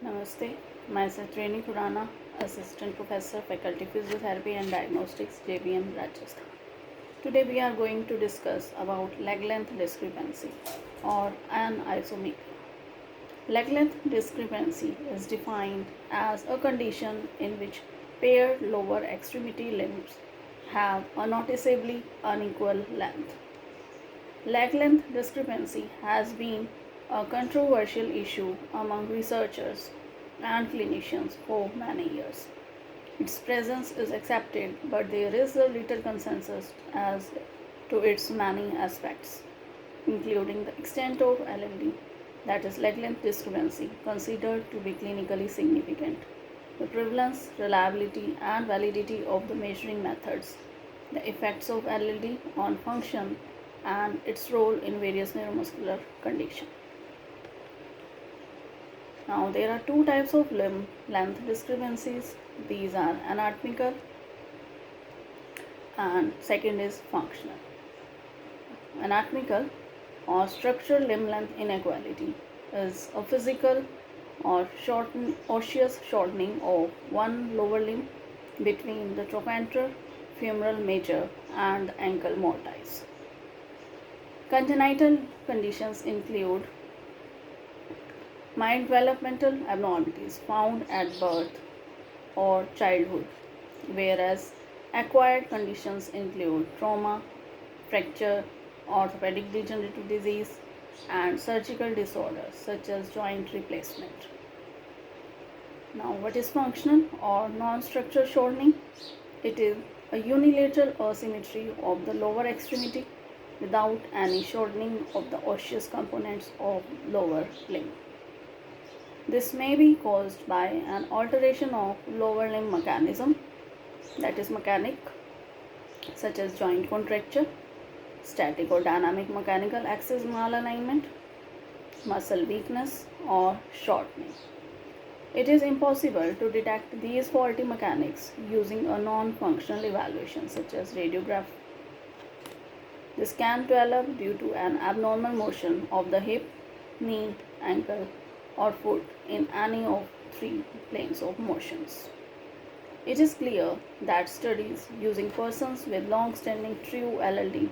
Namaste, myself Reni Khurana, Assistant Professor, Faculty Physiotherapy and Diagnostics, JBM, Rajasthan. Today we are going to discuss about leg length discrepancy or anisomia. Leg length discrepancy is defined as a condition in which paired lower extremity limbs have a noticeably unequal length. Leg length discrepancy has been a controversial issue among researchers and clinicians for many years. Its presence is accepted, but there is a little consensus as to its many aspects, including the extent of LLD, that is, leg length discrepancy, considered to be clinically significant, the prevalence, reliability, and validity of the measuring methods, the effects of LLD on function, and its role in various neuromuscular conditions. Now, there are two types of limb length discrepancies. These are anatomical and second is functional. Anatomical or structural limb length inequality is a physical or osseous shortening of one lower limb between the trochanter, femoral major, and the ankle mortise. Congenital conditions include mild developmental abnormalities found at birth or childhood, whereas acquired conditions include trauma, fracture, orthopedic degenerative disease, and surgical disorders such as joint replacement. Now, what is functional or non-structural shortening? It is a unilateral asymmetry of the lower extremity without any shortening of the osseous components of lower limb. This may be caused by an alteration of lower limb mechanism, that is mechanic, such as joint contracture, static or dynamic mechanical axis malalignment, muscle weakness, or shortening. It is impossible to detect these faulty mechanics using a non-functional evaluation such as radiograph. This can develop due to an abnormal motion of the hip, knee, ankle, or foot in any of three planes of motions. It is clear that studies using persons with long-standing true LLD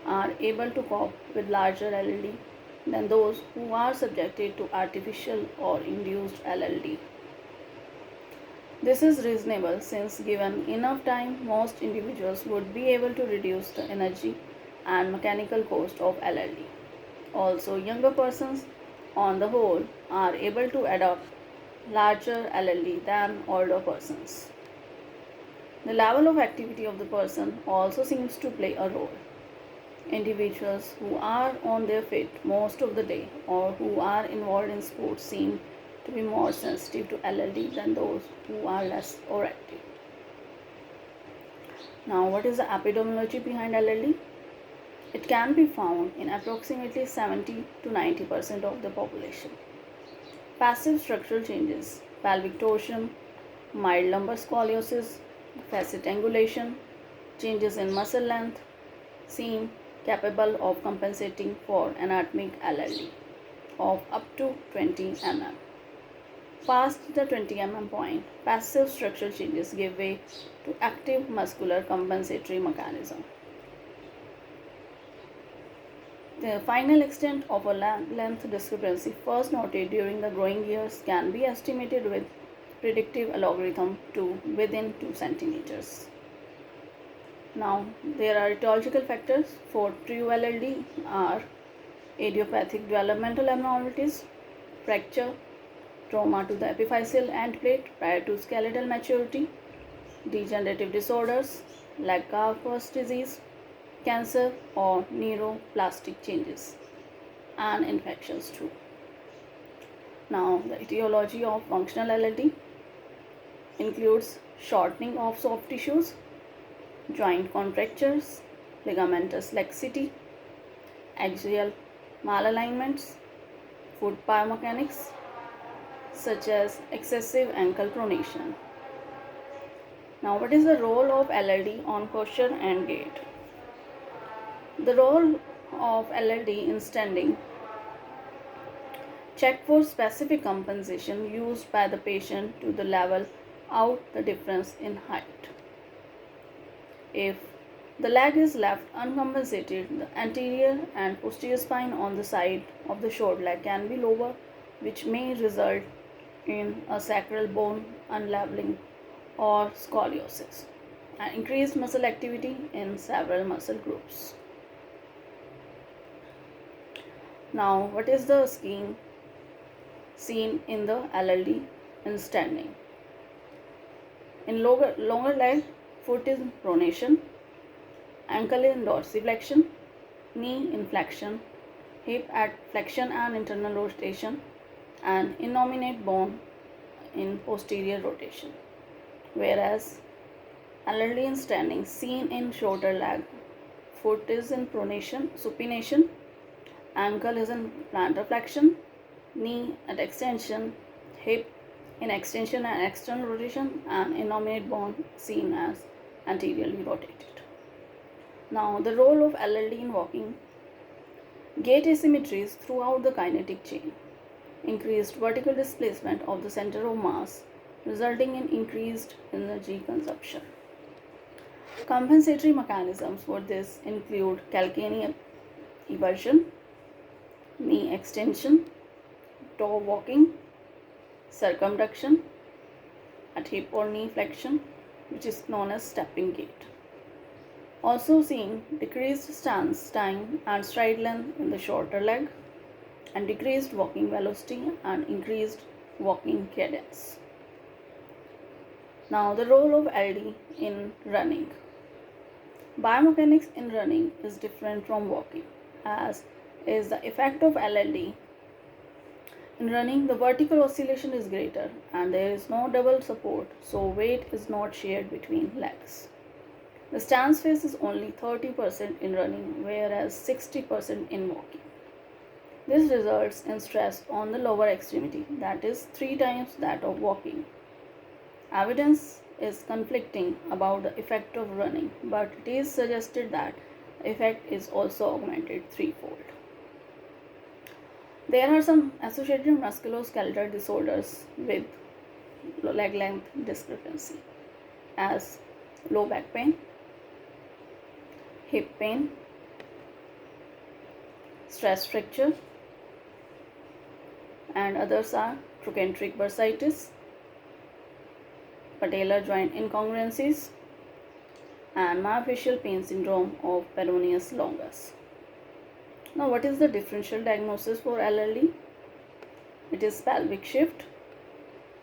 are able to cope with larger LLD than those who are subjected to artificial or induced LLD. This is reasonable since given enough time, most individuals would be able to reduce the energy and mechanical cost of LLD. Also, younger persons on the whole are able to adopt larger LLD than older persons. The level of activity of the person also seems to play a role. Individuals who are on their feet most of the day or who are involved in sports seem to be more sensitive to LLD than those who are less or active. Now, what is the epidemiology behind LLD? It can be found in approximately 70 to 90% of the population. Passive structural changes, pelvic torsion, mild lumbar scoliosis, facet angulation, changes in muscle length seem capable of compensating for anatomic LLD of up to 20 mm. Past the 20 mm point, passive structural changes give way to active muscular compensatory mechanism. The final extent of a length discrepancy first noted during the growing years can be estimated with predictive algorithm to within 2 centimeters. Now, there are etiological factors for true LLD are idiopathic developmental abnormalities, fracture, trauma to the epiphyseal end plate prior to skeletal maturity, degenerative disorders like Gaucher's disease, cancer or neuroplastic changes, and infections too. Now, the etiology of functional LLD includes shortening of soft tissues, joint contractures, ligamentous laxity, axial malalignments, foot biomechanics such as excessive ankle pronation. Now, what is the role of LLD on posture and gait? The role of LLD in standing Check for specific compensation used by the patient to the level out the difference in height. If the leg is left uncompensated, the anterior and posterior spine on the side of the short leg can be lower, which may result in a sacral bone unleveling or scoliosis, and increased muscle activity in several muscle groups. Now, what is the scheme seen in the LLD in standing? In longer leg, foot is in pronation, ankle in dorsiflexion, knee in flexion, hip at flexion and internal rotation, and innominate bone in posterior rotation. Whereas LLD in standing seen in shorter leg, foot is in pronation, supination, ankle is in plantar flexion, knee at extension, hip in extension and external rotation, and innominate bone seen as anteriorly rotated. Now, the role of LLD in walking: gait asymmetries throughout the kinetic chain, increased vertical displacement of the center of mass, resulting in increased energy consumption. Compensatory mechanisms for this include calcaneal eversion, knee extension, toe walking, circumduction at hip or knee flexion, which is known as stepping gait. Also seeing decreased stance time and stride length in the shorter leg, and decreased walking velocity and increased walking cadence. Now, the role of LD in running. Biomechanics in running is different from walking, as is the effect of LLD. In running, the vertical oscillation is greater and there is no double support, so weight is not shared between legs. The stance phase is only 30% in running, whereas 60% in walking. This results in stress on the lower extremity, that is 3 times that of walking. Evidence is conflicting about the effect of running, but it is suggested that the effect is also augmented threefold. There are some associated musculoskeletal disorders with leg length discrepancy, as low back pain, hip pain, stress fracture, and others are trochanteric bursitis, patellar joint incongruencies, and myofascial pain syndrome of peroneus longus. Now, what is the differential diagnosis for LLD? It is pelvic shift,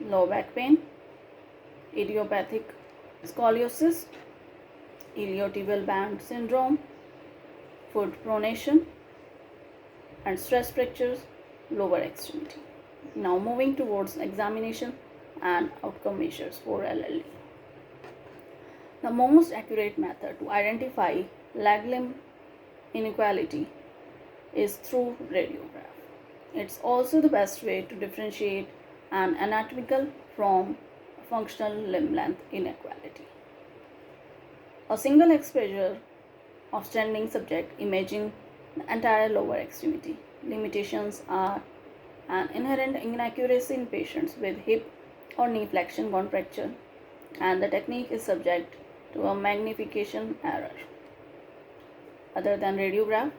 low back pain, idiopathic scoliosis, iliotibial band syndrome, foot pronation, and stress fractures, lower extremity. Now, moving towards examination and outcome measures for LLD. The most accurate method to identify leg limb inequality is through radiograph. It's also the best way to differentiate an anatomical from functional limb length inequality. A single exposure of standing subject imaging the entire lower extremity. Limitations are an inherent inaccuracy in patients with hip or knee flexion contracture, and the technique is subject to a magnification error. Other than radiograph,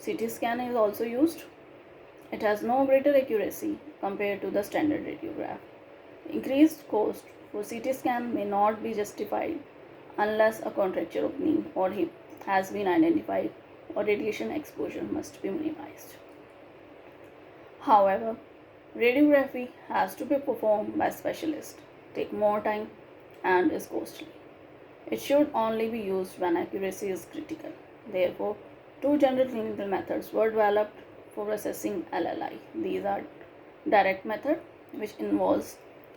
CT scan is also used. It has no greater accuracy compared to the standard radiograph. Increased cost for CT scan may not be justified unless a contracture of knee or hip has been identified or radiation exposure must be minimized. However, radiography has to be performed by specialists, take more time, and is costly. It should only be used when accuracy is critical. Therefore, 2 general clinical methods were developed for assessing LLI. These are direct method, which involves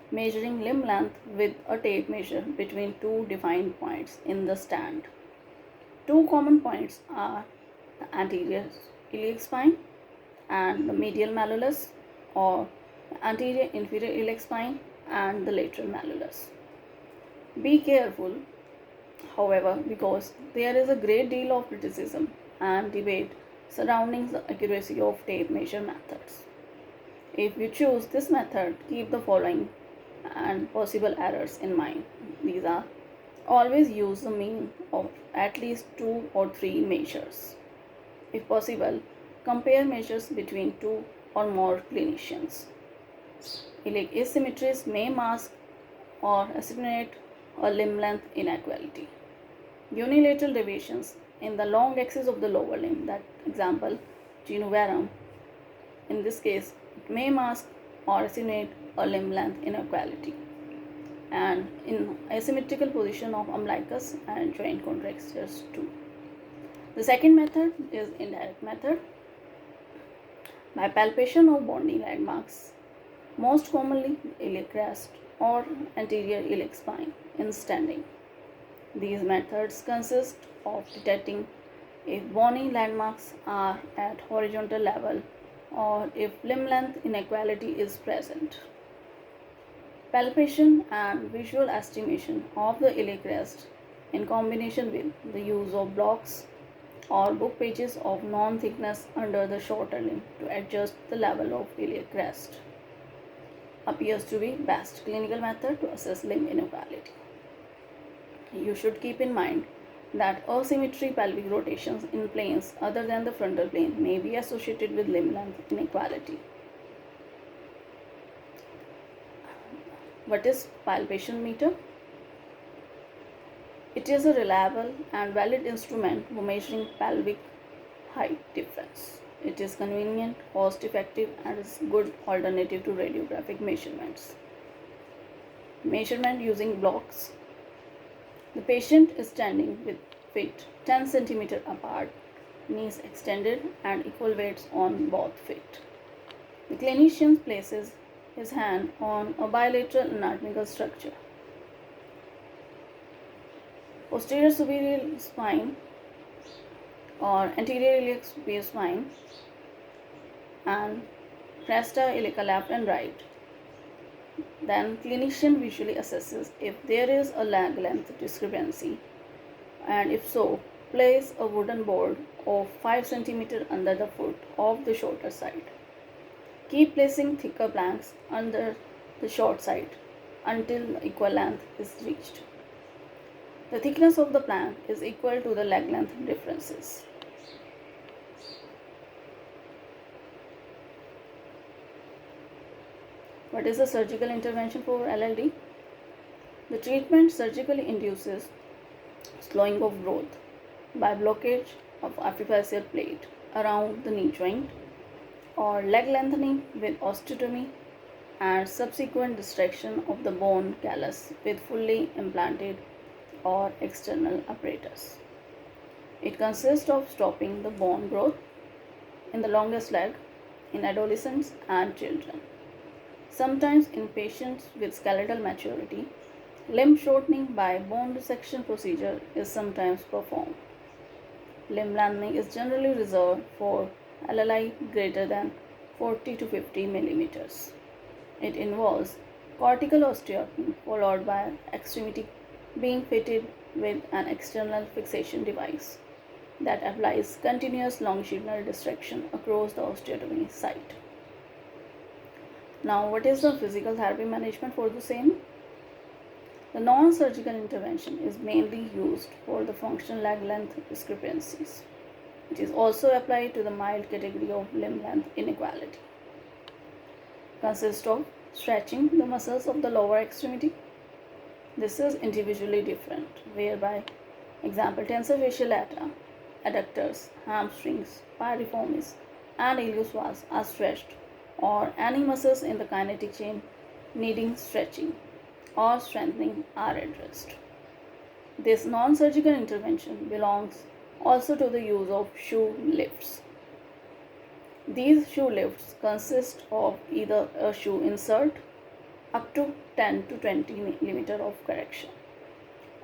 measuring limb length with a tape measure between 2 defined points in the stand. 2 common points are the anterior iliac spine and the medial malleolus, or the anterior inferior iliac spine and the lateral malleolus. Be careful, however, because there is a great deal of criticism and debate surrounding the accuracy of tape measure methods. If you choose this method, keep the following and possible errors in mind. These are: always use the mean of at least 2 or 3 measures. If possible, compare measures between 2 or more clinicians. Iliac asymmetries may mask or attenuate a limb length inequality. Unilateral deviations in the long axis of the lower limb, that example genu varum, in this case it may mask or attenuate a limb length inequality. And in asymmetrical position of umbilicus and joint contractures too. The second method is indirect method. By palpation of bony landmarks, most commonly iliac crest or anterior iliac spine in standing. These methods consist of detecting if bony landmarks are at horizontal level or if limb length inequality is present. Palpation and visual estimation of the iliac crest in combination with the use of blocks or book pages of non-thickness under the shorter limb to adjust the level of iliac crest appears to be best clinical method to assess limb inequality. You should keep in mind that asymmetry pelvic rotations in planes other than the frontal plane may be associated with limb length inequality. What is palpation meter? It is a reliable and valid instrument for measuring pelvic height difference. It is convenient, cost effective, and is a good alternative to radiographic measurements. Measurement using blocks. The patient is standing with feet 10 cm apart, knees extended, and equal weights on both feet. The clinician places his hand on a bilateral anatomical structure. Posterior superior spine or anterior iliac superior spine and cresta iliaca left and right. Then clinician visually assesses if there is a leg length discrepancy, and if so, place a wooden board of 5 cm under the foot of the shorter side. Keep placing thicker planks under the short side until equal length is reached. The thickness of the plank is equal to the leg length differences. What is the surgical intervention for LLD? The treatment surgically induces slowing of growth by blockage of epiphyseal plate around the knee joint or leg lengthening with osteotomy and subsequent distraction of the bone callus with fully implanted or external apparatus. It consists of stopping the bone growth in the longest leg in adolescents and children. Sometimes in patients with skeletal maturity, limb shortening by bone dissection procedure is sometimes performed. Limb lengthening is generally reserved for LLI greater than 40 to 50 millimeters. It involves cortical osteotomy followed by extremity being fitted with an external fixation device that applies continuous longitudinal distraction across the osteotomy site. Now, what is the physical therapy management for the same? The non-surgical intervention is mainly used for the functional leg length discrepancies. It is also applied to the mild category of limb length inequality. Consists of stretching the muscles of the lower extremity. This is individually different, whereby, example, tensor fasciae lata, adductors, hamstrings, piriformis, and ilius vas are stretched, or any muscles in the kinetic chain needing stretching or strengthening are addressed. This non-surgical intervention belongs also to the use of shoe lifts. These shoe lifts consist of either a shoe insert up to 10 to 20 mm of correction,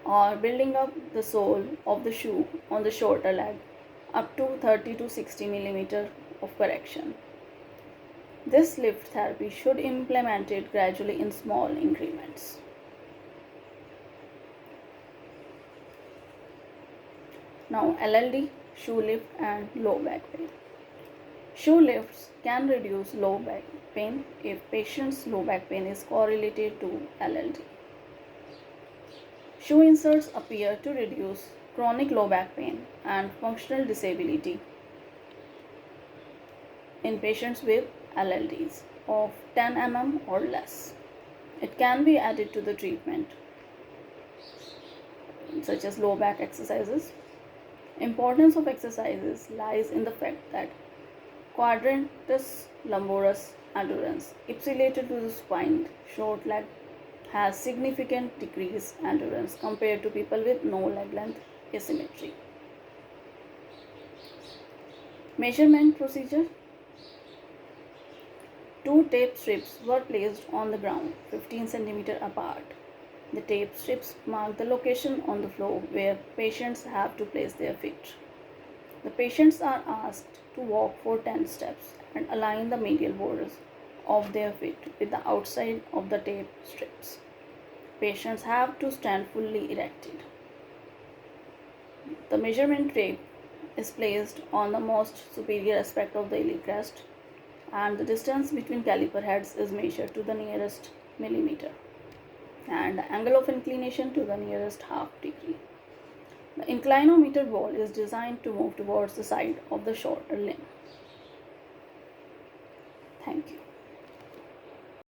or building up the sole of the shoe on the shorter leg up to 30 to 60 mm of correction. This lift therapy should be implemented gradually in small increments. Now, LLD, shoe lift, and low back pain. Shoe lifts can reduce low back pain if patient's low back pain is correlated to LLD. Shoe inserts appear to reduce chronic low back pain and functional disability in patients with LLDs of 10 mm or less. It can be added to the treatment, such as low back exercises. Importance of exercises lies in the fact that quadratus lumborum endurance, ipsilateral to the spine, short leg, has significant decreased endurance compared to people with no leg length asymmetry. Measurement procedure. Two tape strips were placed on the ground 15 cm apart. The tape strips mark the location on the floor where patients have to place their feet. The patients are asked to walk for 10 steps and align the medial borders of their feet with the outside of the tape strips. Patients have to stand fully erected. The measurement tape is placed on the most superior aspect of the iliac crest, and the distance between caliper heads is measured to the nearest millimeter and the angle of inclination to the nearest half degree. The inclinometer ball is designed to move towards the side of the shorter limb. Thank you.